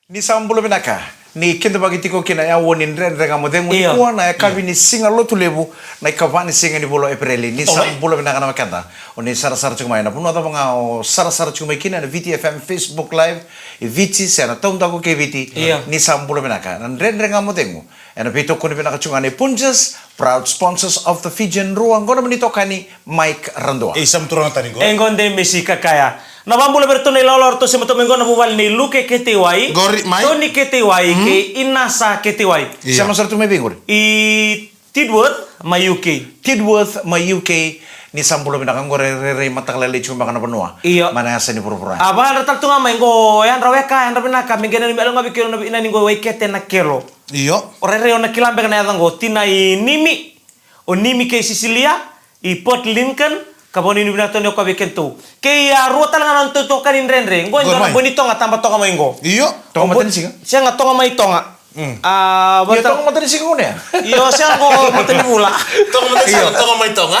Ni sambulo binaka. Ni kendo bagi tiko kina ya wonin ren renga modeng ni kuana ya kabi ni singa lo tu lebu na ikavani singa ni bolo Aprili ni sambulo binaka na makanda. Oni sara sara cuma ina puno ada mga sara sara cuma kina na VTFM Facebook Live VT sana tahu tako ke VT ni sambulo binaka. Na ren renga modeng mo. Ena bito kuni binaka cuma ni Punjas proud sponsors of the Fijian Ruang kono menito kani Mike Randoa. Isam turun tadi ko. Engonde Messi kakaya. Na bambula bertone lolor to semato mengon na buwal ni Luke Ketewai. Tony Ketewai ke Inasa Ketewai. Sama sartu may bingor. I Tidworth ma UK. Tidworth ma UK ni sambulo binakang gore re matakalali cuma kana penua. Mana asa ni pura-pura. Aba ratal tunga mengo yan raweka yan rabinaka mengena ni belonga bikiro na ina ningo waikete na kelo. Iyo. Orere ona kilambe kana yadango tina i nimi. O nimi ke Sicilia i Port Lincoln. Kaboni ni binato ni ko bekento. Kaya ruota lang nan to kanin renre. Ngo ndo bonito nga tamba to nga ingo. Iyo. To matan singa. Siya nga to nga may to nga. Iyo to matan singa ko niya. Iyo siya ko matan pula. To nga may to nga.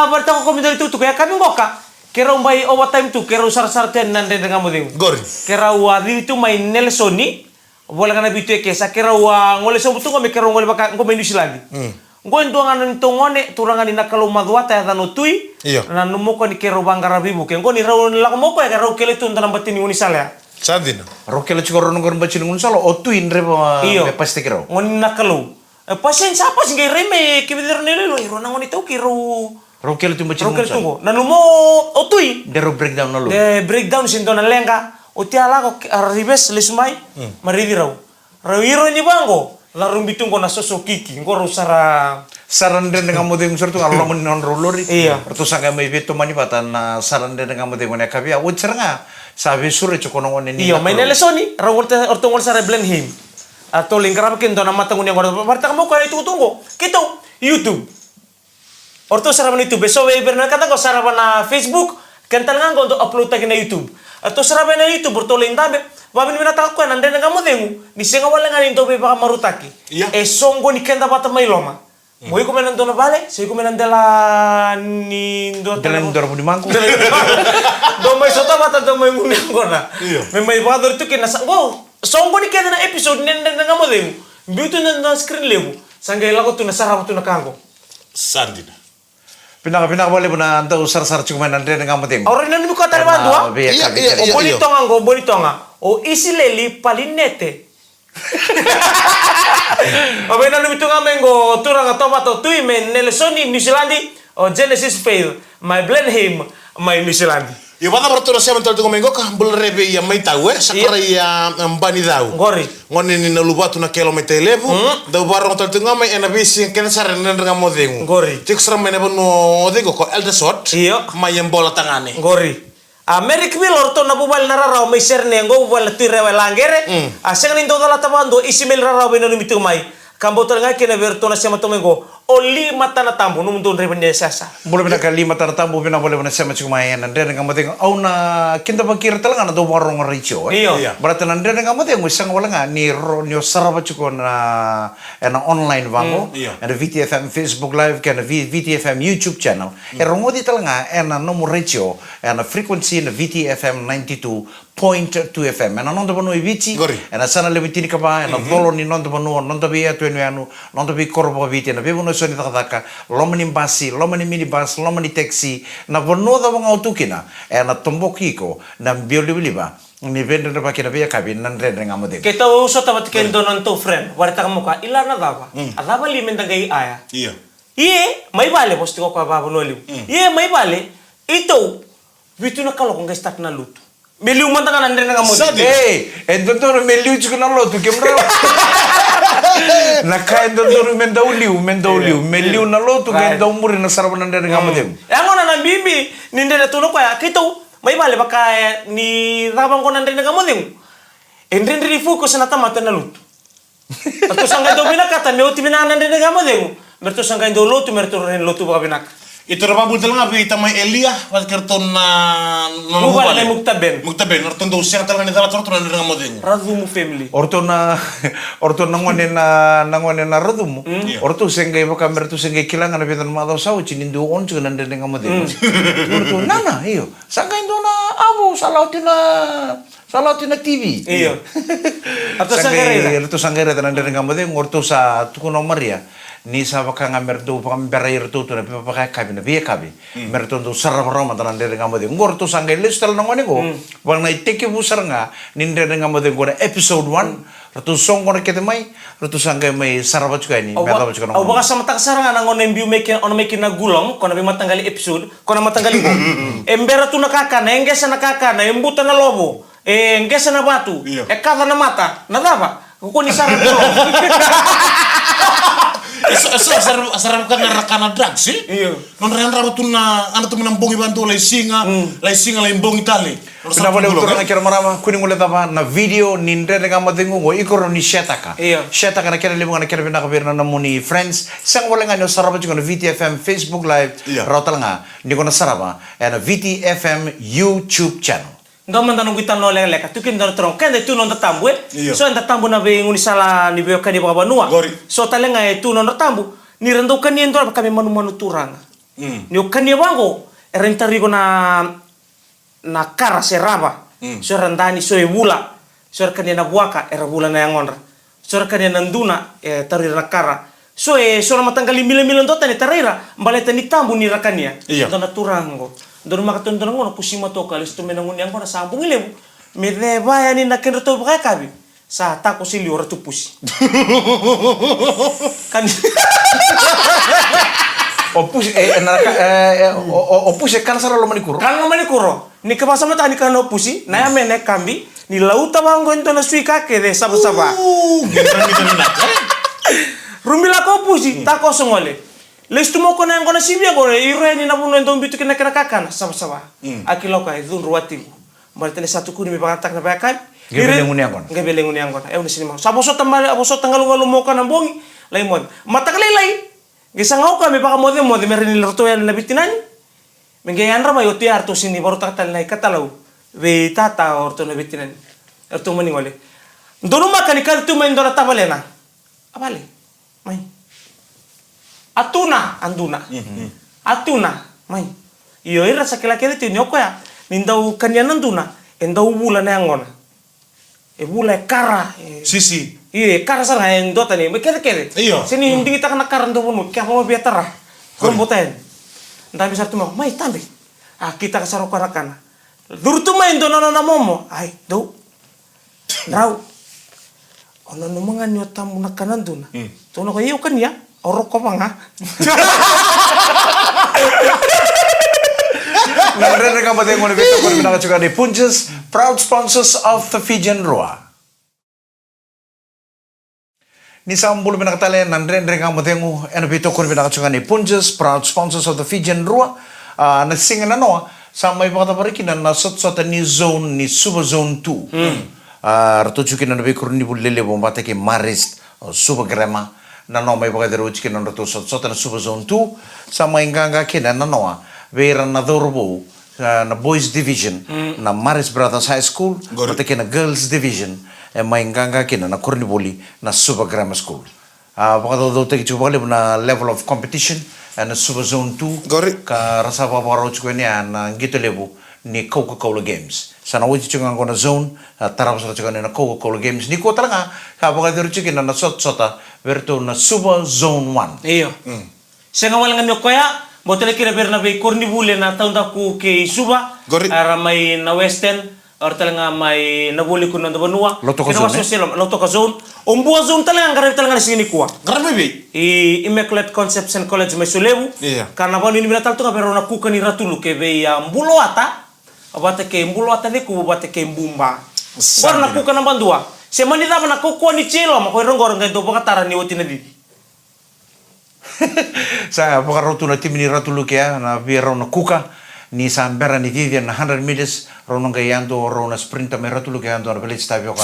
Barita ko komento itu kaya kami ngoka. Kera umbay overtime tu kera usar ten nan renre nga mo ding. Gori. Kera wa dito may Nelsoni. Wala kana bitu kesa kera wa ngole so butu ngome kera ngole baka ngome New Zealand. Ngoen doangan tongone turangan ina kalau madwata ya tanutui na numoko ni kero bangara bibu ke ngoni raw la moko ya raw kele tun tanam batini ngoni sala Sandina rokele chikoro ngon bacin ngon salo otuin re pasti kero ngoni nakalo pasen sapa singai reme ke bidir nele lo iro ngoni tau kero rokele tun bacin ngon salo na numo otui dero breakdown nalo de breakdown sin dona lenga otiala ko arribes lesmai maridi raw iro ni bango la rumbitung ko na sosokiki ngoro sara saran den dengan modeng surtu kalau lamun non rolori iya pertu sanga mai beto mani patan saran den dengan modeng ngone kabia uceranga sabe sure chokono ngone ni iya mainele soni rawurte ortongol sara Blenheim atau lingkarap kin dona matang unya ngoro barta mo ko itu tunggo kito YouTube orto sara man YouTube so we berna kata ko sara na Facebook kental ngango untuk upload tagi na YouTube atau sara na YouTube orto lindabe wabin mina tako kan ande nga modemu ni senga wala nga ninto be baka marutaki e songo ni kenda bata mai loma mo iko menan dona vale se iko menan dela ni ndo dela ndor bu dimangku do mai sota bata do mai muni ngona me mai bador tu kena go songo ni kenda na episode nende nga modemu biutu na screen lebu sangay lako tu na sarap tu na kango Sandina pinaka boleh puna anta usar cuma nandre dengan modem orang ini buka tali bandua bonito ngango bonito nga o isi leli palinete Abena lumitu ngamengo turanga tomato tui men Nelsoni New Zealandi o Genesis Fail my Blenheim my New Zealandi. Yo bata bertura siya mental tu ngamengo ka bul rebe ya mai tahu sakara ya mbani daw. Gori. Ngone ni nalubatu na kilometer lebu da baro mental tu ngamai ena bisi ken saren ndanga modengu. Gori. Cik seram mene bono odego ko Eldersot. Iyo. Mayem bola tangane. Gori. Amerik Miller to na bubal na raraw may serne ngo bubal tu rewa langere. Aseng nin to dala tabando isimil raraw bino lumitu mai. Kambo tengah kena berto na siya matumengo o 5 tana tambo nung doon rin niya sasa. Boleh bina kali 5 tana tambo bina boleh bina siya macumayan nandre dengan modeng au na kinta bakir talaga na do warong richo iya berarti nandre dengan modeng isang wala nga ni saraba chuko na online bango and VTFM Facebook Live kan VTFM YouTube channel erongodi talaga nomor richo and frequency na VTFM 92.2 FM and non banu ibici and sana lebitini kapa and dolo ni non banu non tabi atu anu non tabi korbo biti na bebo no soni taka lomani basi lomani minibus lomani taxi na banu da bang autukina and na tombokiko na bioliba ni vende na pakina bia kabin nan rendre ngamode kita uso tabat kendo non to friend warta kamuka ilana daba adaba limen dagai aya iya mai bale posti ko pa babu no liu iya mai bale ito bitu na kalo kung start na luto meliu mantangan andre na ngamode entonces meliu chuko na luto kemra naka entonces mendauliu meliu na luto kendo muri na saraban andre ngamode yango na bibi ninde na tuno ko ya kito may bale baka ni rabang ko nandre na ngamode endre di focus na tamata na luto ato sangay do binakata me uti binana nandre na ngamode merto sangay do luto merto ren luto ba binak itu raba budel ngapi tamai Elia pas kerton na mubal na muktaben orton do siang talaga ni dala torton na ngamode razumu family orto na ngone na radumu orto sengge baka mertu sengge kilangan na bitan ma daw sawo chinindu on chuga nande ngamode orto nana iyo sangga indo na abo salautina Salah tu na TV. Iyo. Atau sanggare. Itu sanggare tanan dari ngamode ngorto sa tuku nomor ya. Ni sa baka ngamer do pakam berair tu na pakai kabi na biya kabi. Merto do sarap roma tanan dari ngamode ngorto sanggare listal nangone ko. Wang na iteke busar nga ninde dari ngamode ko episode 1 ratu song ko kete mai ratu sanggare mai sarap juga ini. Merta juga nangone. Baka sama tak sarang nangone mbiu making na gulong kono bi matanggali episode kono matanggali ko. Embera tu nakaka na engesa nakaka na embuta na lobo. Engesa na batu. Kata na mata. Nadapa? Kuko ni sarap gulong. Asarap kan rakana drag sih. Iya. Non ran rabu tu na anu tu menambongi bantu lai singa lai bongi tali. Kenapa dia ukur nak kira marama kuning ulit apa na video nindre dengan madengu ngo ikor ni shetaka. Iya. Shetaka na kira libu na kira bina kabir na namuni friends. Sang wala nga nyo sarapa juga na VTFM Facebook Live. Rautal nga ni ko na sarapa na VTFM YouTube channel. Nggak mantanong kita no leka tu kin terong kan itu non tambu so anda tambu na be nguni sala ni be kani baba banua so talenga itu non tambu ni rendo kani endo kami manu turang ni kani bango rentari na kara seraba so randani so ebula so kani na buaka era bula na yangonra so kani na nduna tari na kara so so matanggali mila ndota ni tarira mbaleta ni tambu ni rakania dona turango Donu makatun donu ngono pusima to kalis tu menangun yang kona sambung ilemu. Mede baya ni nakin reto baka kabi. Sa tako sili ora tu pusi. Kan opus opus kan sara lo manikuro. Kan lo manikuro. Ni kebasa mata ni kan opusi, na ya mene kambi ni lauta bango ento na sui kake de saba-saba. Rumila ko pusi, tako songole. Lestu mo ko na yang kona sibia ko ire ni na puno ento bitu kena kakan sama-sama. Akilo ka idun ruati. Malte ni satu kuni mi pangatak na bakay. Gebeleng uni angkon. Gebeleng uni angkon. Ni sini mo. Saboso tangalu mo ka na bongi. Laimon. Matakalilay. Gisang ako ka mi baka mode meron ni lerto yan na bitinani. Mengayan ra mayo ti arto sini baru taktal na katalaw. Be tata orto na bitinani. Erto maningole. Dono makanikal tu main dora tabalena. Abale. Mai. Atuna anduna. Atuna, mai. Iyo ira sakila kele ti nyoko ya. Nindau kanya nanduna, endau bula na ngona. E bula kara. Sisi. Iya, kara sana endota ni. Kere. Sini hindi kita kena kara ndo pun. Kaya mo biatara. Kurumbutain. Nda bisa tu mai tambe. Kita kasaro karakana. Duru tu mai ndo na momo. Ai, do. Rau. Ono numangan yo tamu nakananduna. Tono ko iyo kan ya. Orok ko bang ha? Nandre nga matay mo na bito ko rin pinakatsuka ni Punches, proud sponsors of the Fijian Rua. Ni sa ambulo pinakatali, nandre nga matay mo, ano bito ko rin pinakatsuka ni Punches, proud sponsors of the Fijian Rua. Nagsingan na no, sa may pakataparikin na nasot-sota ni zone, ni Suba Zone 2. Ratuchukin na nabikuro ni Bulele Bombate kay Marist, Suba Grema. Na no may baga dero chicken na to so na Super Zone 2 sa may nganga kina na noa vera na dorbo na boys division na Maris Brothers High School pati kina girls division may nganga kina na Corniboli na Super Grammar School baka do take chubali na level of competition na Super Zone 2 ka rasa pa paro chko niya na ngito level ni Coca-Cola Games. Sana uji chunga ngona zone tarap sa chunga na Coca-Cola Games. Ni ko talaga kapag dito chunga na sot-sota verto na Super Zone 1. Iyo. Siya nga walang ano kaya, botele kira na bay Cornibule na taon ko kay Suba. Ara may na Western or talaga may nabuli ko na Banua. Loto ka zone. Loto ka zone. Umbuwa zone talaga ang talaga na sini kuha. Grabe bi. Immaculate Conception College may Sulebu. Karena ba ni minatal to ka pero nakuka ni Ratulu ke bay Mbulo ata. Abate ke Mbulo ata ni ko abate ke Mbumba. War nakuka na Bandua. Se manita ba nakukuha ni Chilo makoy rongor nga do bakatara ni Otina di. Sa pagkaroto na timi ni Ratulu kaya na biro na kuka ni Sambera ni Vivian na 100 meters ronong kayando rona sprinta may Ratulu kayando na balit stabyo ka.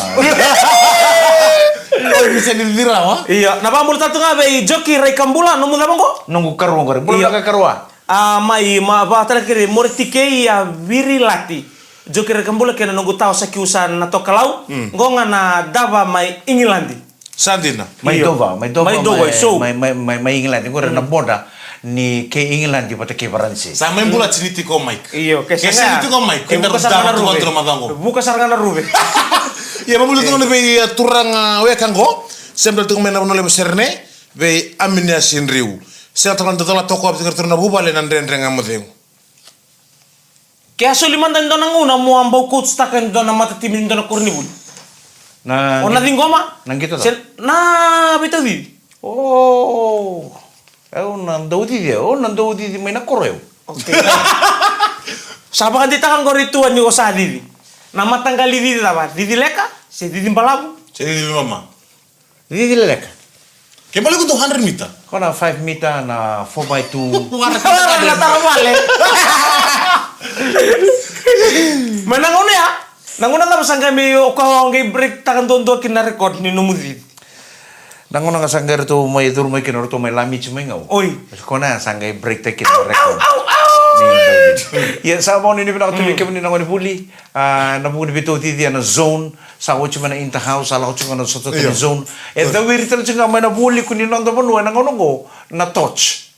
Bisa didira wa? Iya, napamul tato nga ba jockey Ray Kambula nung mula bangko? Nunggu karuang ko rin. Bulan ka karua. Mai ba talaga mortike ya virilati. Jockey Ray Kambula kaya nunggu tao sa kiusan na to kalau ngonga na dava may Ingilandi. Sandina. May Dova, so may England ko rin na boda ni keinginan di pada kebaransi. Sama yang bulat sini tiko Mike. Iyo, Kayak sini tiko Mike. Kita harus dapat tuh kontrol matango. Buka sarang na rube. Ya, mabulit ko na be turang we kango. Sempre tuh mena nole beserne be aminya sinriu. Saya telan tola toko abis kerja na bubale nan rendeng amodeu. Kaya suliman dan donang una mo ambau coach takan donang mata timin donang kornibul. Nah, Ona tingoma. nang gitu Na bitaw di. Oh, nan daudi dia, nan daudi di main koreo. Okay. Saba kan ditakan ko rituan yung sa didi. Nama tanggal didi dapat. Didi leka, si didi palabu. Jadi di mama. Di lelek. Kembali ko 200 meter. Kau na 5 meter na 4x2. Wala taro male. Mananguna ya. Nanguna tapos ang kami ukawang gay break takan dondo kina record ni numudid. Nang unang sanggar tu may dur may kinor tu may lami cuma ngau. Oy. Kau na sanggai break tak kina record. Ya sama ni pinaka tu kami ni nangoni puli. Na bukan bito ti dia na zone. Sa ko cuma na in the house, ala ko cuma na soto ti zone. Da wir tel cuma na puli kuni nando panu na ngono na touch.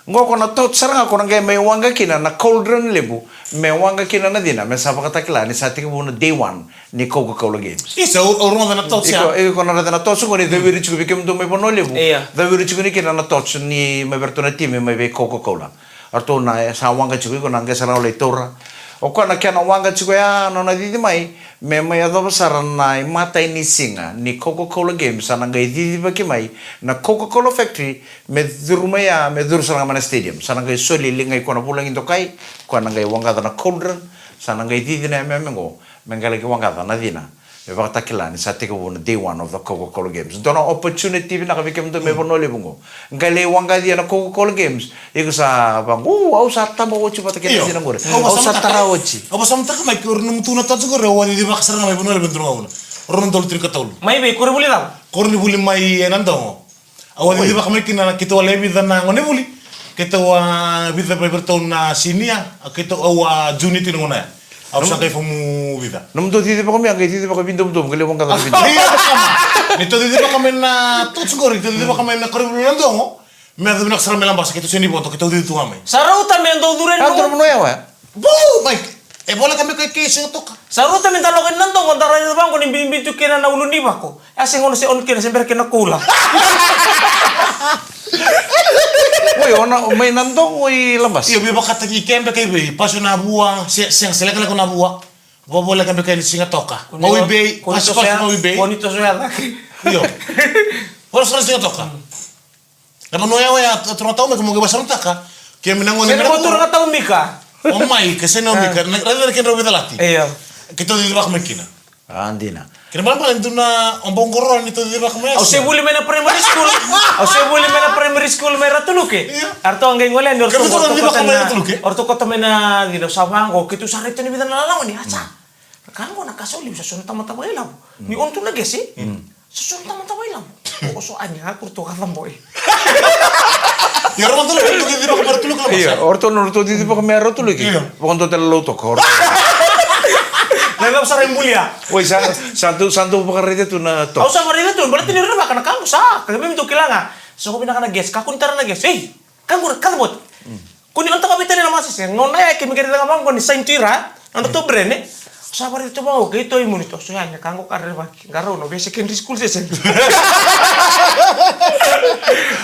Ngo ko na touch sarang ako nang may wanga kina na cauldron lebu. May wanga kina na dina. May sapa katakila ni sa tika na day 1 ni Coca-Cola Games. Isa orang na touch ya. Iko na na touch ko ni da wir chuko bikem do may pano lebu. Iya. Da wir chuko ni kina na touch ni may berto na team may be Coca-Cola. Arto na sa wanga chuko ko nang sarang le tora. O ko na kena wanga chuko ya no na didi mai me may ado saran na mata ini singa ni Coca-Cola Games sanang gai didi ba mai na Coca-Cola factory me durumaya me dur sarang mana stadium sanang gai soli lingai ko na pulang into kai ko na gai wanga na cauldron sanang gai didi na mengo mengale ke wanga na dina me ba takilani sa tika bona day 1 of the Coca-Cola Games dono opportunity na kabikem do me bonole bungo ngale wanga dia na Coca-Cola Games iko sa bang au sa tamo ochi pata kena dina ngore au sa tara ochi Apa sama tak mai kur num tuna touch ko rewa di makasar na mai bunole bentur ngawuna. Orang tol tri katol. May be kore buli daw. Kor ni buli mai enando. Awal di bakam kina kita wale bi dana ngone buli. Kita wa bi da bertau na sinia, kita wa juni tin ngona. Aku sakai fomu vida. Num to titi pa kami ang titi pa kami dum kali wanga ka bindu. Iya sama. Nito di bakam na touch ko ri, di bakam na kor buli nando. Me da nak sara melam basa kita sini boto kita di tu ame. Saruta men do duren Kantor no. mo ya wa. Bu, baik. Boleh kami ke case to ka. Saruta men talokin nanto kon taray bang kon bimbintu kina na ulun di bako. Asing ono si on kina sember kina kula. Woi ona may nandong woi lambas. Iya, biar kata ikan pakai be, pas na buah, siang selek lagi na buah. Boleh kami ke singa toka. Mau be, pas mau be. Bonito soya. Iya. Harus singa toka. Naman no ya, tahu me como que basam taka. Kaya minangon Sino mo turang katawang mika? Oh my, kasi no mika. Rada kin rawi dalati. Iya. Kita di bak mekina. Andina. Kaya malam itu na ombong koron itu di bak mes. Au se buli mena primary school. Au se buli mena primary school mera tuluke. Arto ang ngole ni orto orto kota mena di sawang ko kitu sarito ni bidan lalang ni acha. Kango nakasoli sa sunta mata bailam. Ni onto na gesi. Sa sunta mata bailam. O so anya kurto ka boy. Ya orang tuh itu di bak bertuluk lah. Iya, orto norto titi pa kami aroto lagi. Pokon to telo to ko. Nagam sa rembulia. Woi santu pakarete tu na to. Au sa marina tu berarti ni reba kana kamu sa. Kami mintu kilanga. So ko pinaka na guess ka kun tara na guess. Eh, kamu kalbot. Kuni onta kapitan na masis. Ngona ya kimi kiri nga bang ni saint tira. Ano to brene? Sa bari to ba o kito imunito. So yan kango karre ba. Garo no basic secondary school se.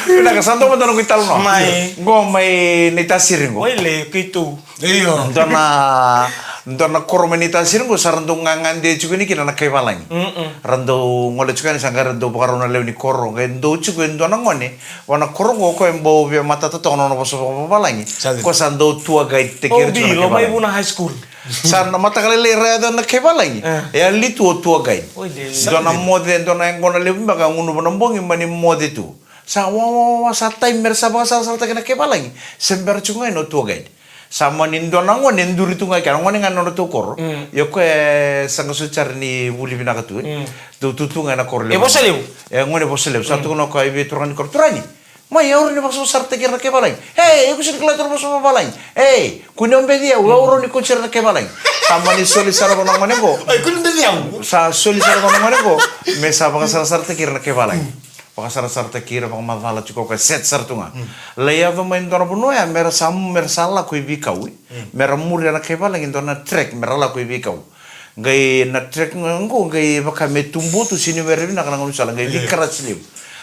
Pinaka santo mo tanong kitalo no. May. Go may nitasirin go. Oile kito. Iya. Dona kormenita sirin go sarando ngangande juga ni kina na kay balang. Rando ngole juga ni sanggar do bakaro na lew ni korong endo juga endo na ngone. Wana korong ko embo be mata to no no so balang. Ko sando tua guide te Oh kira di lo may muna high school. Sana mata kali lera do na kay balang. Ya litu tua guide. Oile. Dona mode dona ngona lew baga ngunu bonong mani mode tu. Sa wa sa timer sa basa sa ta kena kay balang. Sember chunga no tua guide. Sama nindo nango nenduri tunga kan ngone ngano to kor yo ko sanga sucar ni wuli bina katu do tutunga na kor le E boselew ngone boselew satu kono ko ibe turani kor turani ma yaur ni bakso sarte kira ke balai hey yo kusin kelator bakso balai hey kuno dia uro ni kuncer ke balai sama ni soli sara kono ngone ko Ay, kun dia. sa soli sara kono ngone ko me sa baka sarte kira ke balai pakasar-sar takira pakamatala cuko ka set sartunga leia do main dona buno ya mera sala ko ibikau mera muri na keba lagi dona trek mera la ko ibikau gai na trek ngo gai baka metumbu tu sini mera na kana ngusala gai bikara slim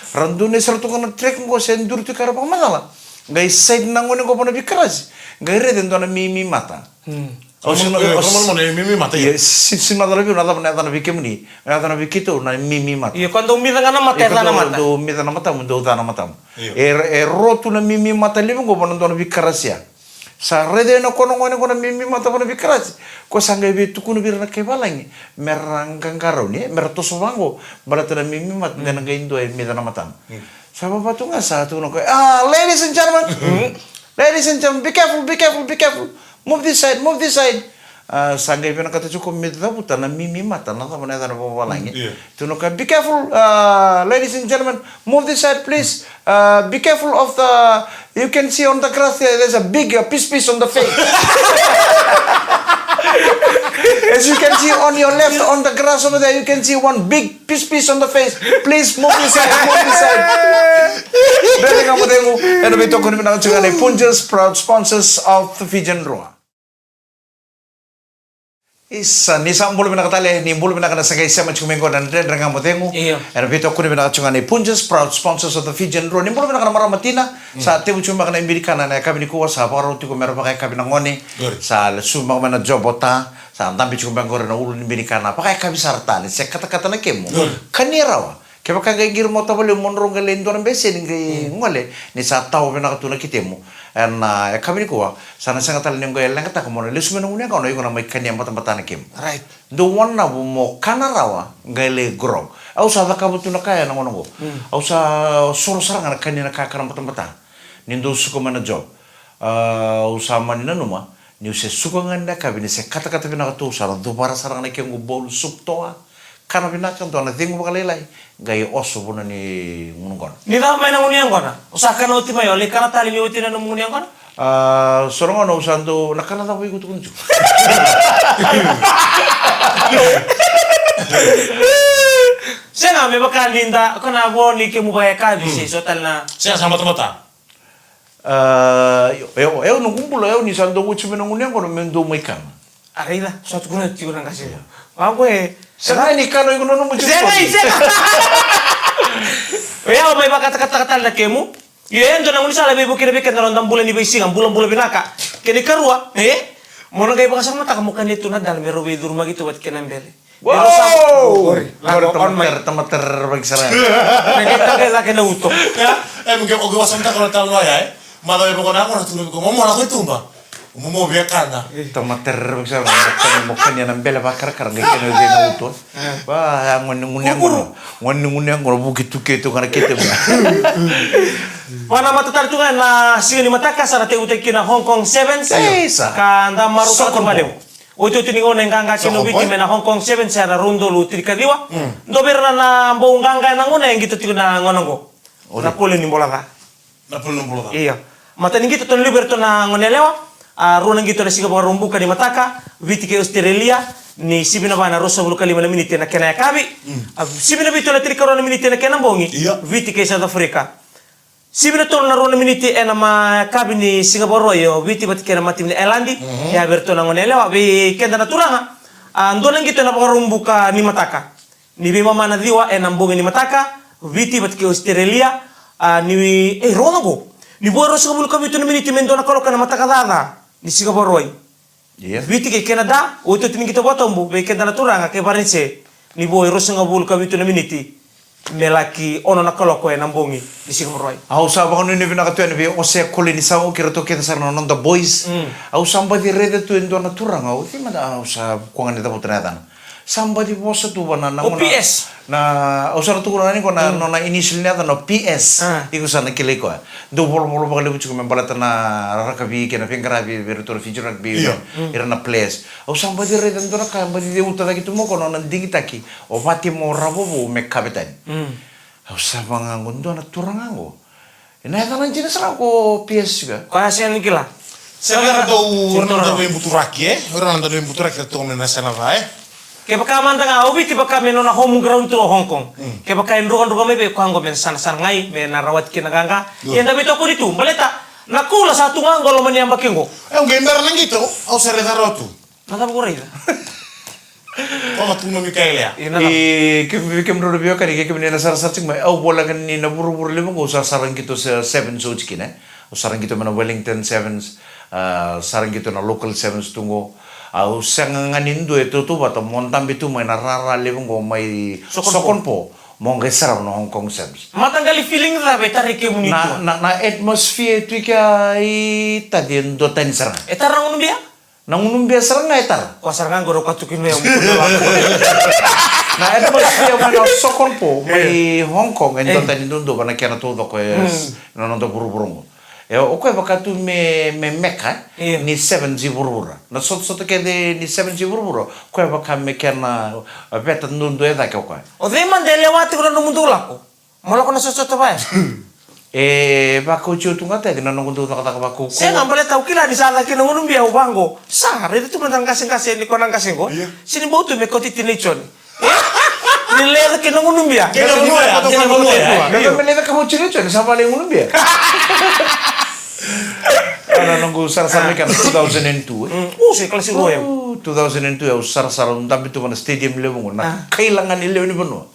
randune sartunga na trek ngo sendur tu kara pakamatala gai side na ngone go bona bikaras gai reden dona mimi mata mimi mata ya. Si mata lebih nada na bikim ni, nada bikito na mimi mata. Iya, quando umida nga na mata na mata. Do umida na mata, mundo na mata. Rotu na mimi mata lebih go bono na bikarasia. Sa rede na kono ngone kono mimi mata bono bikarasi. Ko sanga be tukunu birna ke balangi. Meranggang karo ni, mertoso bango. Balata na mimi mata na nga indo e mida na mata. Sa baba tu nga sa tu no ko. Ladies and gentlemen. Ladies and gentlemen, be careful, be careful, be careful. Move this side, move this side. Sangay pina kata cukup mita buta na mimi mata na sama na bawa langit. Tuno ka be careful, ladies and gentlemen, move this side please. Be careful of the. You can see on the grass there's a big piece on the face. As you can see on your left on the grass over there, you can see one big piece on the face. Please move this side, move this side. Bete kamu tengok, and we talk about the Punjas, proud sponsors of the Fijian Roa. Isa ni sa bulu pinakatali ni bulu pinakasagay sa machumengko dan rengang motengu. And we talk about the Punjas, proud sponsors of the Fijian Roa. Ni bulu pinakamaramatina sa temu cuma kana imbirikana na kami ni kuwa sa paro tiko meron pakai kami nangoni sa sumang mana jobota. Sa tambi cuma bangor na ulo imbirikana pakai kami sartani. Sa kata-kata na kemo kanirawa. Kaya kagay gir mo tabali monrong galendo ng bese ni ngole ni sa tao pinakatuna kitemo. And kami ni kuwa sana sangat talin yung gaya lang kata ko mo na lusmen ng unya ko na yung na may kanya mata-mata na kim. Right. Do one na mo kanarawa gale grog. Au sa kabuto na kaya nang ono ko. Au sa sorosarang na kanya na kakara mata-mata. Nindo suko man na job. Au sa man na numa ni se suko nganda kabi ni se kata-kata pinakatu sa do para sarang na kiyong bol suktoa. Karena binakan tuan nating mo kalilay gay oso po na ni ngungon. Ni daw may nanguniyang ko na. Usakan na uti mayo, likana tali ni uti na nanguniyang ko na. Sorong ano usando nakalata po ikut kunju. Siya nga may baka linda ako na bo ni kimubaya ka bisi so tal na. Siya sama mata. Eu nung kumpul eu ni sando uchi menunguniyang ko mendo may kam. Arida, suatu kuna tiyo nang kasi. Ako Saka ni kano yung nunong mo Sega. Oya, may baka kata-kata na kemu. Yun, doon ang unisa labi mo kinabikan na rondang bulan ni Baisingan, bulan-bulan binaka. Kini karua, mo nang gaya baka sa mata, kamukan nito na dahil may rubi durma gitu wat kinambeli. Wow! Tamater magsara. Nakita kayo laki na uto. Mungkin ogawasan ta kalau tahu ya. Malah ibu kona aku tuh ngomong aku itu mbak. Mau biarkan lah. Tamater magsara. Mukan niya ng bela bakar karang gaya na din na uto. Ba, ngunyan ko bukit tuketo kana kita mo. Mana matatartungan na sige ni mataka sa nate utek kina Hong Kong Sevens. Kanda maruta to balew. Oito tiningo na nganga kino biti mena Hong Kong Sevens sa rundo lu tirikadiwa. Dober na mbong nganga na ngona yang gitu tigo na ngonongo. Ora polo ni bola ka. Na polo bola. Iya. Mata ningi to liberto na ngonelewa. Runang gitu na siga rumbuka di mataka. Viti ke Australia. Ni sibina bana rosa bulu kali mana minute na kena kabi. Sibina bito na tirikaro na minute na kena bongi. Viti ke South Africa. Sibina to na rona minute na ma kabi ni Singapore yo. Viti bat kena mati ni Elandi. Ya berto na ngonelewa. Bi kenda na turanga. Ndonang gitu na rumbuka ni mataka. Ni bima mana diwa bongi ni mataka. Viti bat ke Australia. Ni ronango. Ni buat rosa bulu kami tu na minute mendona kalau kana mataka dada. Ni Singapore. Viti ke Canada, oito tini kita botombu, be kenda naturanga ke barense. Ni boy rosa ngabul kami tu na miniti. Melaki ono na koloko e nambongi di Singapore. Au sa ba kono ni binakatuan be ose kolini sa o kira to kita sarna non the boys. Au samba di rede tu endo naturanga, o ti mada au sa kuangan ita putratan. Somebody was tu bana na PS na usar tu kurang ni ko na no na initialnya ta no PS iku sana kile ko do bol bakal bucu membalat na rakabi kena pengkarabi bertur feature rugby irna place o somebody redan to na ka badi de uta gitu mo kono na dingi taki o pati mo rabo bo me kabetan o sa bangangon do na turangango ina ta nan jina sa ko PS juga kasi ni kila saya kira do orang do buturaki orang do buturaki to na sana vai Ke baka mantanga obi ti baka menona home ground to Hong Kong. Ke baka indrukan mebe ko hango ben san ngai me na rawat kinaganga. Yenda bito ko ditu maleta nakula satu ngangolo mani ambakengo. Un gamer nang gitu, au sare darotu. Nata ko reida. Koma tuno Mikaela. Ke menurut bio kan ke menina sar-sar mai au bola kan ni na buru-buru limo go sarang gitu 7 so cikine. Sarang gitu mana Wellington 7s, sarang gitu na local 7s tunggu. Au sanganganin do itu tu bata montam bitu mai na rara limo go mai sokon po. Mongge sarang no Hong Kong 7s. Matangali feeling ra betari ke munito. Na atmosphere tu ka I tadi do tan sarang. Etarang unum dia? Nang unum biasa sarang ngai tar. Ko sarangan goro katukin me. Na atmosphere mana sokon po mai Hong Kong endo tadi do bana kiana todo ko no do buru-buru. Oke bakatu me meka ni 7 buru-buru. Na sot ke de ni 7 buru-buru. Ko bakam me kiana beta nundo eda ko. O de man de lewati ko no mundo lako. Mala ko na sosot ba? Bako chutunga te na nundu kata bako. Saya nggak boleh tahu kila di sana kina ngunum biya ubango. Sar itu menang kasing ni konang kasing ko. Sini bau tu me koti tinicon. Nilai kina ngunum biya. Kina ngunum ya. Nggak melewat kamu tinicon sama le ngunum biya. Ana nunggu sar-sar kan 2002. Saya kelas dua ya. 2002 au sar-sar tapi tu mana stadium lewu na kailangan ile ni beno.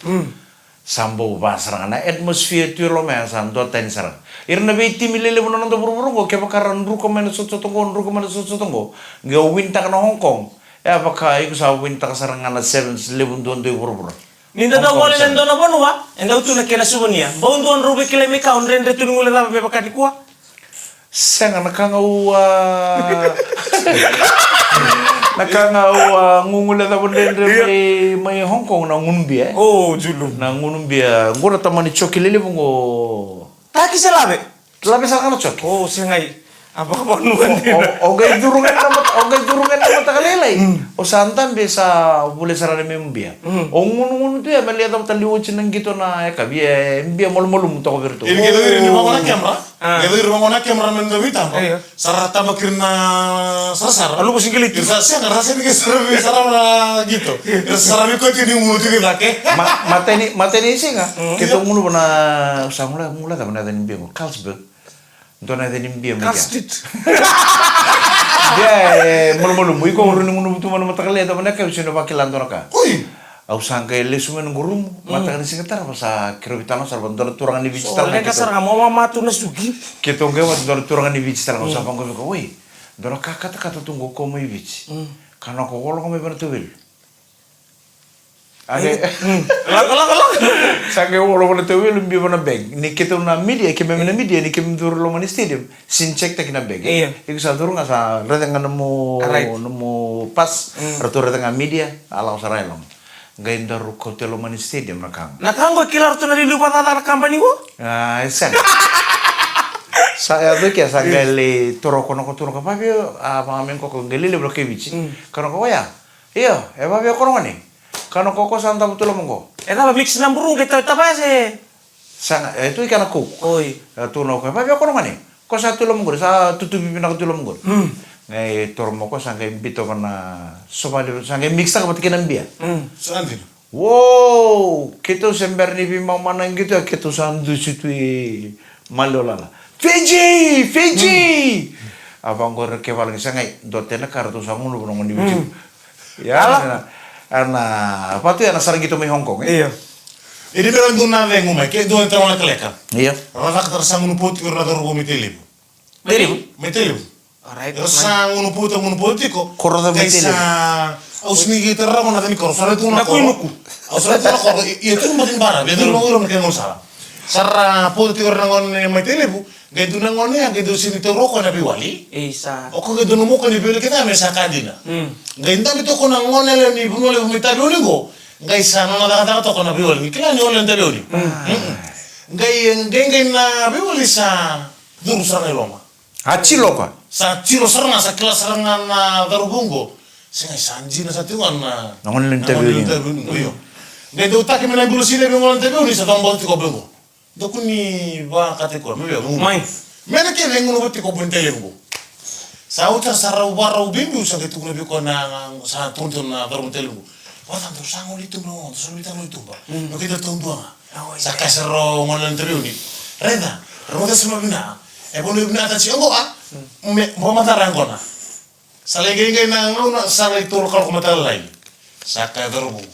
Sambo basarang na atmosphere tu lo men san do ten sarang. Irna be tim ile lewu na do buru-buru go ke bakaran ruko men sotongo nge winta na Hong Kong. Ya baka iku sa winta sarang na 7 lewu do buru-buru. Ninda da wale nendo na bonua. Enda utu na kena subunia. Bau don rubi kile meka on rende tu ngule la be bakadi kuwa. Senga nakanga ngungula da bondendre mai Hong Kong na ngunumbia. Oh, julum. Na ngunumbia ngora tamani chokilele bungo. Taki selabe. Labe sa kana chok. Oh, sengai. Apa nuan dia? Ogai durungan na matakalelai. O santan bisa boleh sarane membia. O ngun tu ya melihat tam taliwo chinang gitu na ya kabia mbia mol-molum to berto. Ini gitu ini rumah kamera. Gitu rumah kamera men do bita. Sarata bakirna sasar. Alu pusing kelit. Saya nggak rasa ini sarana gitu. Sarana ko ini mulut ini lake. Mateni sih nggak? Kita ngulu pernah mula tak pernah ada mbia mo Carlsberg. Dona de nimbia mo. Kastit. Dia mol-molum iko urun ngunu tu mana matakale ta mana ka usino bakilan ka. Ui. Au sangka ele sumen gurum matakale sekitar pas kiro bitano sar bandor turangan di digital. Soalnya kasar ngamo mama tu nasugi. Kita nggak wat bandor turangan di digital ngau sapang ko oi. Dora kakata kata tunggu ko mai bici. Karena ko golo ko mai bertu wil. Ade. Lak. Sange wolo wala te wil mbi bona beg. Ni kita na media ke memena media ni ke dur lo mani stadium. Sin cek tak na beg. Iya. Iku sa dur nga sa rete nga nemu pas retur rete nga media ala usara elong. Ngai ndar ko te lo mani stadium na kang. Na kango kilar tu na lilupa tata kampani ko? Ah, esen. Saya tu kia sangali toro kono ko toro ka papio pangamen ko ngelile blokevici. Kono ko ya. Iya, papio kono ngani. Kano koko santa betul monggo. Eta mix na burung kita tapa se. Sang itu ikan aku. Oi. Tu no ko papio kono ngani. Ko satu lo monggo sa tutu bibi na tu lo monggo. Ngai tormo ko sangai bito kana soba de sangai mix ta ko tikinan bia. Santin. Wow, kita sember ni bi mama nang gitu kita sandu situ malolala. Fiji. Abang gor ke paling sangai dotena kartu samunu bono ngondi bici. Ya. Ana apa tuh anak sarang gitu di Hong Kong Iya. Ini beran duna vengu mai ke do entra una keleka. Iya. Rada ka tersangu nu poti rada ro metelib. Metelib. Alright. Tersangu nu poti ko. Korda metelib. Aus ni kita ramo na dani ko. Sare tu na ko. Aus sare tu na ko. Iya tu matin bara. Dia tu ngoro na kengo sala. Sarra poti ko rangon metelib. Gai du nangone yang gai du sini to roko na biwali. Isa. Oko gai du numo ko ni biwali kita me sakadina. Gai ndami to ko nangone le ni bunole humita biwali go. Gai sana na kata to ko na biwali. Kila ni ole nda biwali. Gai na biwali sa duru sarang loma. Hachi loka. Sa tiro sarang sa kila sarangan na darubungo. Singai sanji na sa tiwan na. Nangon le biwali. Iyo. Gai du taki me na biwali sile biwali biwali sa tombo ti ko bungo. Dokuni ba kate ko me biwali. Mai. Mena ke vengono botti ko buntelembo. Sa uta sarau barau bimbu sa ke tukuna biko na sa tuntun na darum telembo. wata terus sangon itu no, terus sangon itu ba. No kita tahun tua. Saka sero ngono interview ni. Reda, ramo semua bina. Bono bina atas si ongo mau mata rangkona. Sale gay na ngona sale itu kalau komata lai. Saka dorbu.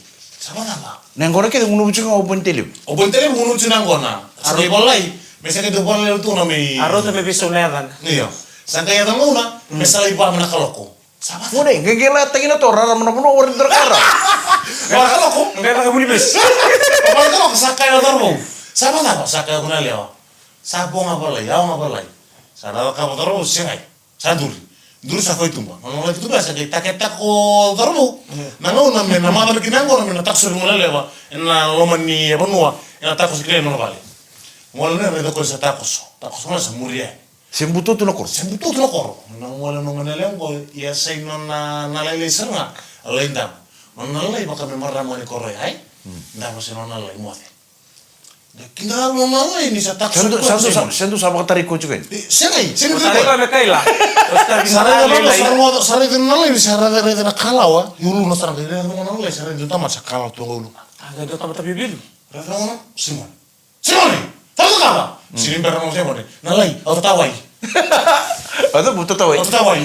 Sama apa? Nengkona kita ngunu bucung open telip. Open telip ngunu cina ngona. Sale bolai. Mesa kita bolai itu nami. Aro te me piso nedan. Iya. Sangka ya ngona, mesa iba mana kaloko. Sama. Ngone ngegela tagina to rara mana orang terkara. Mana kaloko? Enggak pakai buli bes. Mana kaloko saka ya dorbu. Sama apa? Saka kuna leo. Sapo ngapalai, yaw ngapalai. Sarada ka dorbu singai. Saduri. Dulu sa foi tumba. Ono la tuba sa kita ko dorbu. Nango na me na mama kinango na me na takso mo lewa. Na lomani bonua. Na takso kile no vale. Mo na me do ko sa takso. Takso na sa muria. Sembuto tu nakor. Sembuto tu nakor. Na mo na ngane lengo ya sai no na lele serna. Alenda. No lele baka me marra mo ni korre ai. Ndamo se no na lele mo. Kita no na lele ni sa takso. Sendu sama tariko juga. Sengai, sengai. Tari ko me kaila. Sare de nala ni sare de na kalawa, yulu no sare de nala ni sare de tama sakala tu ngulu. Aga do tama tapi bilu. Rada ngono, Simon. Simon. Tahu kaba? Sini berang mo Simon. Nalai, au tawai. Ada buto tahu. Au tawai.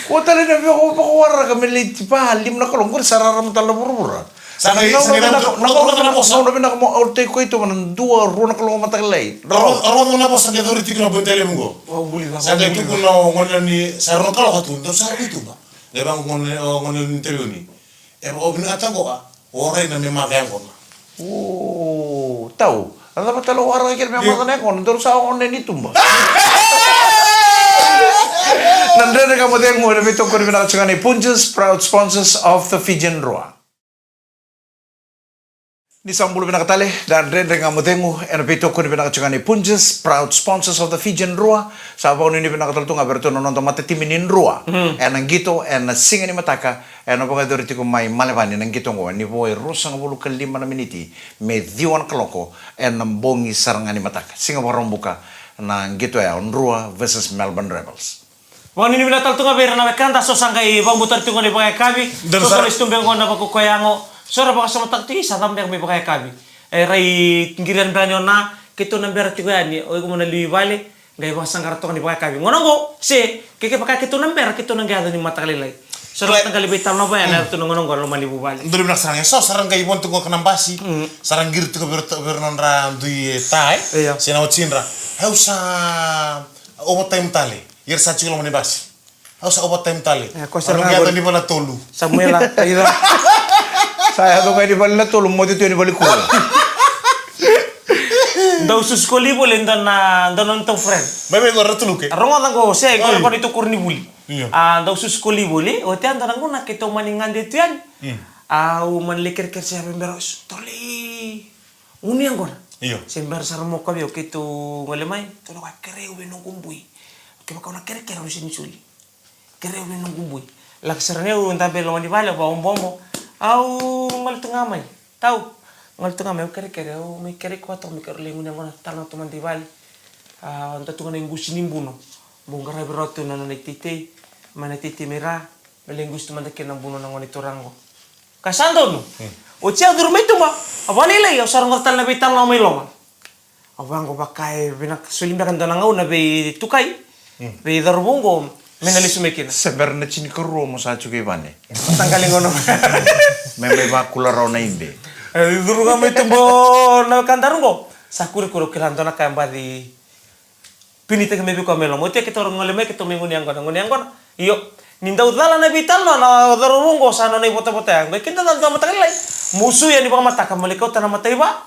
Kota ni nabi ko warra kami litipa lim na kolong kur sararam tala burura. Sangai Nabi nak mau orte ko itu mana dua runa kolong mata kelai. Aro na po sangai dori tikna bontele mungo. Oh buli na. Sangai tu kuno ngono ni sarno kala ko tu, sare itu ba. Le bang ngono interview ni. E ba obin atango ba. Ora na me magang ko. Oh, tahu. Ada apa talo warra kira memang mana kon terus awon ni tumba. Nandre kamu tengok ada betul kau bilang cakap ni Punches proud sponsors of the Fijian Roa. Ni sambul bilang katale dan Nandre kamu tengok ada betul kau bilang cakap ni Punches proud sponsors of the Fijian Roa. Sahabat ini bilang katale tu ngabar tu nonton mata timinin Roa. Enang gitu, enang singa ni mataka. Enang pakai dori tiku mai malevani nang gitu ngau. Ni boy rosang bulu kelima meniti. Mediwan keloko enang bongi sarangan ni mataka. Singa borong buka nang gitu ya Roa versus Melbourne Rebels. Wan ini bila tal tunga bera na kanta so sangkai bang butar tunga ni pakai kabi. So kalau istumbe ngona bako koyango. Sora baka sama takti sa tambe may pakai kabi. Rai ngirian brani ona kito na bera tigo yani o ko mona li vale ngai baka sangkar tunga ni pakai kabi. Ngono go se keke pakai kito na bera kito na gada ni mata kalilai. Sora tanggal lebih tal no ba yana tu ngono ngoro mali bu vale. Nduri bilang sarang so sarang kai bon tungo kanam basi. Sarang gir tu bernon ra dui tai. Sina ochinra. Hausa obo time tale. Yer sa chulo mani basi. Hausa obo time tale. Ko sarang ngado ni bala tolu. Samuela ayo. Saya tu kaya di balik tu lumot itu di balik kuda. Daw suskoli boleh ndana nonton friend. Bebe go ratulu ke. Rongo tango se ko ko itu kurni buli. Iya. Daw suskoli boleh o tian tanang ko nakito maningan de tian. Au man leker ker se beros toli. Unian ko. Iya. Sembar sarmo ko yo kito ngolemay tolo ka kereu benong kumbui. Kaya ko na kere ro sin suli. Kereu benong kumbui. Laksarnya unta belo ni bala ba bombo. Au ngal tengah mai. Tahu ngal tengah mai kere au mai kere ko to mi kere lengu nang tal to man di bali. Anta tu nang gusi nimbuno. Bongkara berotu nang titi. Mana titi merah. Melengus tu man de kenang buno nang ni torango. Kasando no. O tia durmito ma. Avani le au sarang tal na bital na mai loma. Avang ko bakai binak sulim kan tanang au na be tukai. Be darbungo. Menali sumekin. Sebenarnya cini keruh mau saya cukai bane. Tanggalin ngono. Memang bakula rona imbe. Duru kami itu bo na kantarung bo. Sakuri kuro kilantona kamba di pinita kami biko melo. Motia kita orang ngoleme kita nguniang kono. Iyo ninda udala na bital no na darurungo sana na ibota-bota yang. Kita tanto mata lai. Musuh yang di bawah mata kamali kau tanah mata iba.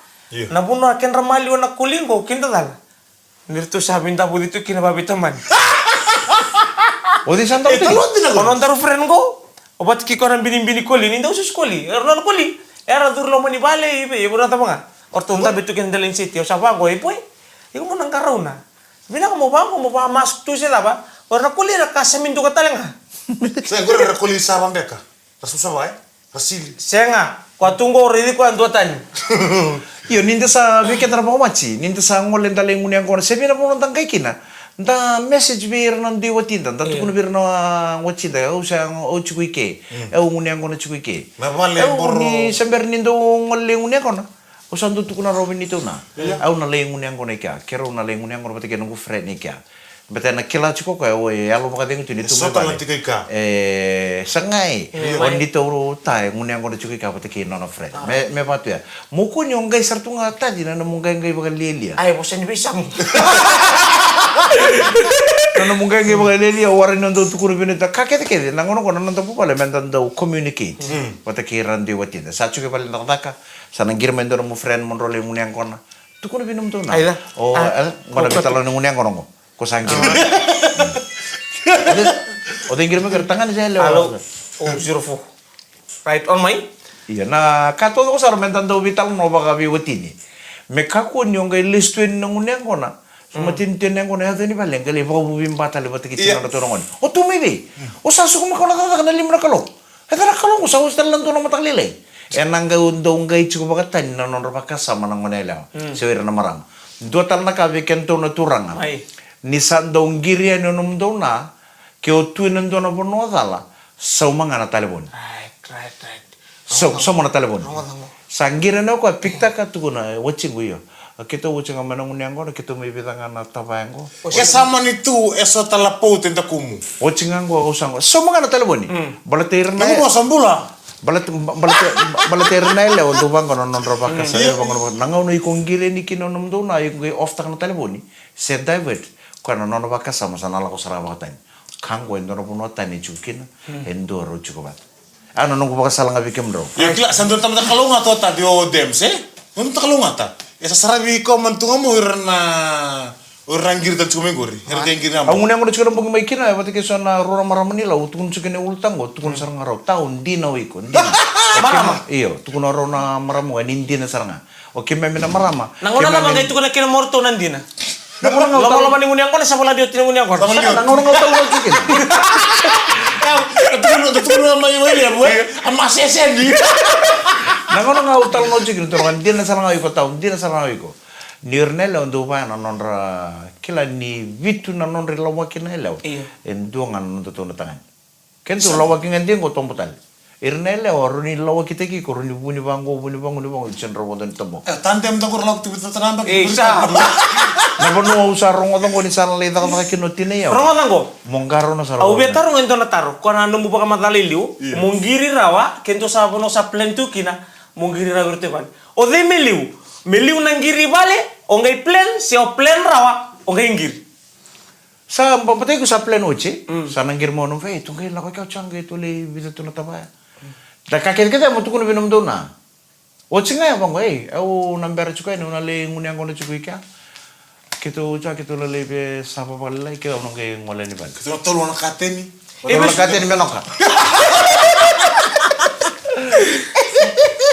Na buno akan ramali wana kulingo kinta dala. Nirtu sabinda budi tu kina babi teman. Oh di santai tu. Konon taruh friend ko. Obat ki koran bini koli ninda usus koli. Ernon koli. Era dur lo mani bale ibe ibu rata banga. Ortunta bitu ken dalen city o sapa go ipoy. Iku mo nang karauna. Bina ko mo ba masuk tu sila ba. Orna koli ra kasamin tu katalenga. Saya gore ra koli sabang deka. Rasusa bae. Rasili. Senga. Ko tunggo ridi ko ando tani. Iyo ninda sa weekend na maci. Ninda sa ngolen daling uniang kono. Sebi na po nang kay kina. nda message bir na ndi watinda nda tukun bir na watinda au sa o chikuike au ngunya ngona chikuike Mavale au borro. ni samber nindo ngolle ngunya kona o sandu tukuna robin itu na au na le ngunya ngona kya kero na le ngunya ngona batike ngu friend ni kya beta na kila chiko ka o alo makadeng tu ni tu Sota lanti kay ka. sangai on dito tai ngunya ngona chikuike batike no friend me patu ya muku nyongai sartunga tadi na mungai ngai bagal lelia Ay, bosan bisa. Nana mungkin nggak bakal lihat orang nonton tuh kurang bineta kaget kaget. Nangono kono nonton pupale mentan tahu communicate. Wata kiran di watin. Saat juga paling tak sana ngirim mentor mu friend mon role ngunyang kono. Tuh kurang binum tuh na. Aida. Oh, kono bitalan ngunyang kono. Ko sangki. Oda ngirim ke tangan saya Halo. lewat. Oh, 04. Right on my. Iya, na kato ko sar mentan tahu vital no baka bi watini. Mekaku nyongai listuin ngunyang kono. Sumatin yang kono hati ni paling kali bawa bubim batal lebat kita na torongon. O tu maybe. O sa suku makona kata kana limra kalo. Heta na kalo sa ustal lan tono matalile. Enang ga undong ga ichu bakatan na non rabaka sama nang manela. Sewira na maram. Dua tal na kabe kento na turanga. Ay. Ni sandong giria no num dona ke o tu nan dona bono dala. Sa mangana talebon. Right. So mana talebon. Sanggira na ko pikta ka tu na watching guyo. Kita watching ang manong nianggo na kita may bitang na tabayango. Kasama nito eso talapo tenta kumu. Watching ang go usang. So mga natalabon ni. Balatir na. Kamu sambula. Balatir na ile o dubang ko non robak ka sa bang nangaw no ikong gire ni kinonom do na yung off tak na talabon ni. Said David ko non robak ka sa masanala ko saraba tan. Kanggo endo no puno tan ni chukin endo ro chukobat. Ano nung ko salang abikem do. Ya kila sandor tamata kalunga to ta dio dems Nung takalunga ta. Esa sarabi ko mantunga mo orang gir dan cuma gori. Herga gir Ang unang ko chukara pag may kina pati keso na rora marama nila tukun chukene ultang go tukun sarang araw taon di na wiko. Marama. Iyo tukun araw na maramo kan hindi na saranga. O kime na marama. Nanguna naman kayo ko na kinamorto nandina. Lama-lama ni ngunyang ko na sa wala diyo tinunyang ko. Nangunang ko taon chukin. Tukun na may wali ya boy. Ang masesen di. Nangunang ko taon chukin to kan di na saranga wiko taon di na saranga wiko. Nirnela ondo pa na nonra kila ni vitu na nonra lawa kinela. Enduangan nonto to tangan. Kento lawa kingan dia ko tomputal. Irnela or ni lawa kita ki ko ni buni bango cendro wonten temo. Tandem ta ko lak tu tanamba. Isa. Nabono usar rongodong ko ni sana leda ka kinotine ya. Rongodong ko. Mongaro na saro. Au betaro ngento na taro. Kona numu baka mataliliu. Mungiri rawa kento sa bono sa plentu kina mungiri rawa urteban. O de meliu. Meliu nanggiri vale, ongai plan, si o plan rawa, ongai ngiri. Sa patay ko sa plan oche, sa nanggir mo nung fe, tungkay lako ikaw changge to le bisa to na tabaya. Da kakit kita mo tukun binom do na. Oche nga bang au number chukai no na le ngunyang ko na chukai ka. Kito cha kito le be sa pa pala ke nung kay ngole ni ban. Kito tolo na kateni. Wala katen melok ka.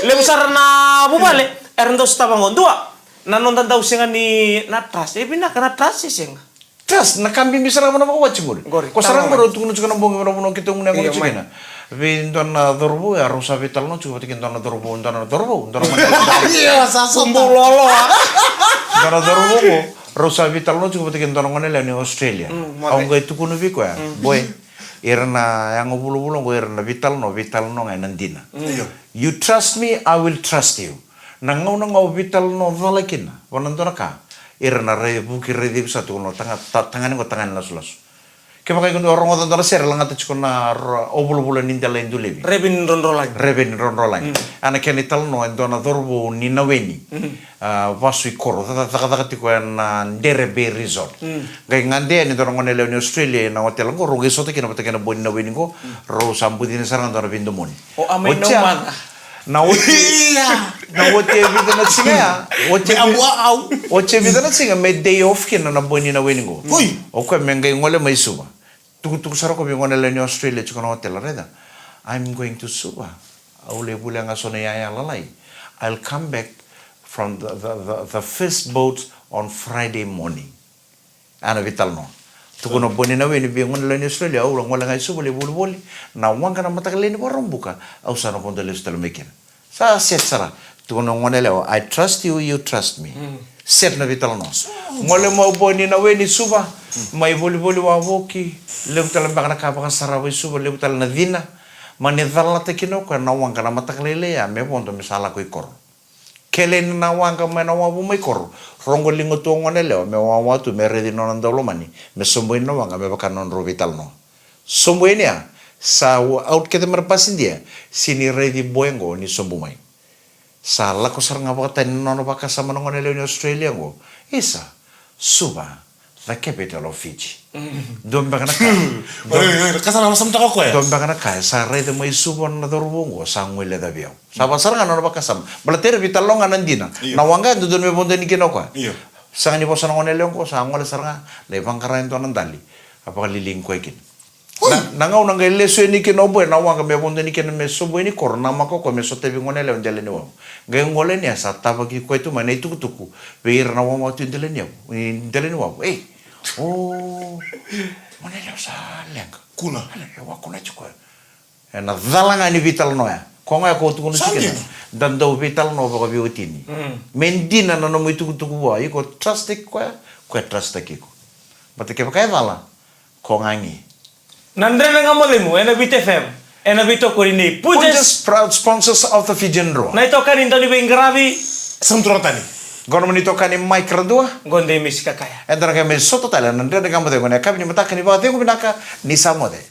Le besar na bubale. Erndo stabangon dua. Nanontan daw singa ni natras. Bina ka natras singa. Tras nakambi misara mo na ko watch mo. Ko sarang mo tukun chukan bongi mo kito ngunyang ko chukina. Vindon na dorbo ya rosa vital no chuko tikin don na dorbo. Iya sasong Lolo. Don na dorbo ko rosa vital no chuko tikin don ngone ni Australia. Ang gay tukun vi ko ya. Boy. Irna yang bulu-bulu ko irna vital no ngay nandina. You trust me, I will trust you. Nangaw vital no valakin. Wanandona ka. Irna re buki re di sa tuno tangan ko tangan las. Kaya makay kuno orang otan ser lang at chiko na obul-bulan nindala indulebi. Rebin ronrolang. Ana kenital no endona dorbo ni naweni. Wasui koro tata tiko na Derby Resort. Gay ngande ni dorong ngone ni Australia na hotel ko rogi sote kina patakena bon naweni ko ro sambudin sarang dona bindomoni. O amay no man. Na wote vida na singa ya. Wote vida na singa may day off kina na boni na weni ko. O ko mengay ngole may suba. Tuk saro ko ngone ni Australia chiko na hotel reda. I'm going to Suba. Aule bulang asone ya lalai. I'll come back from the first boat on Friday morning. Ana vital no. Tukuno boni na weni bi ngone ni Australia au wala ngai Suba le bulu na wanga na matakale ni borong buka. Au sana ko ndele stelo mekin. Sa set sara. Tukuno ngone le I trust you, you trust me. set na vital no ngole mo boni na weni suba mai boli wa woki leu tala baka na kapa kan sarawi suba leu tala na dina mane dalla te kino ko na wanga na mataklele ya me bondo misala ko ikor kele na wanga me na wabu mai kor rongo lingo to ngone leo me wa tu me redi no ndolo mani me sombo no wanga me baka non ro vital no sombo ini ya sa out kita merpasin dia sini ready boengo ni sombo mai sala ko saranga baka tan no baka sama ngone leo ni Australia go isa suba the capital of Fiji dom baka na kasana masam ta ko ya dom baka na ka sa ready mai suba na dorbongo sa ngwele da bio sa saranga no baka sam balater vital lo nganan dina na wanga do me bondo ni kinoko iyo sa ni bosa ngone leo ko sa ngole saranga le bangkara ento nan dali apa liling ko ikin na ngau na ngai leso ni ke no bo na wanga me bondo ni ke me so bo ni korna mako ko me so te ngone le ndele ni wa ngai ngole ni sa ta ba ki ko itu mane tu tuku ver na wa tu ndele ni wa oh mane le sa leng kuna wa kuna chiko na dalanga ni vital no ya ko ngai ko tu no chike dan do vital no ba bi utini mendina na no mo tu wa iko trust ko trust ko bate ke ba vala ko ngangi Nandre na nga mo ena BTFM, ena bito ko rin ni Pujas proud sponsors of the Fijian Roa. Na ito kanin to ni Bengravi, samturantani Gono menito kani Mike Radua. gonde miska kaya. Entra kami soto tala nandre de gambo de gone kabini mata kani ba de ko binaka ni samode.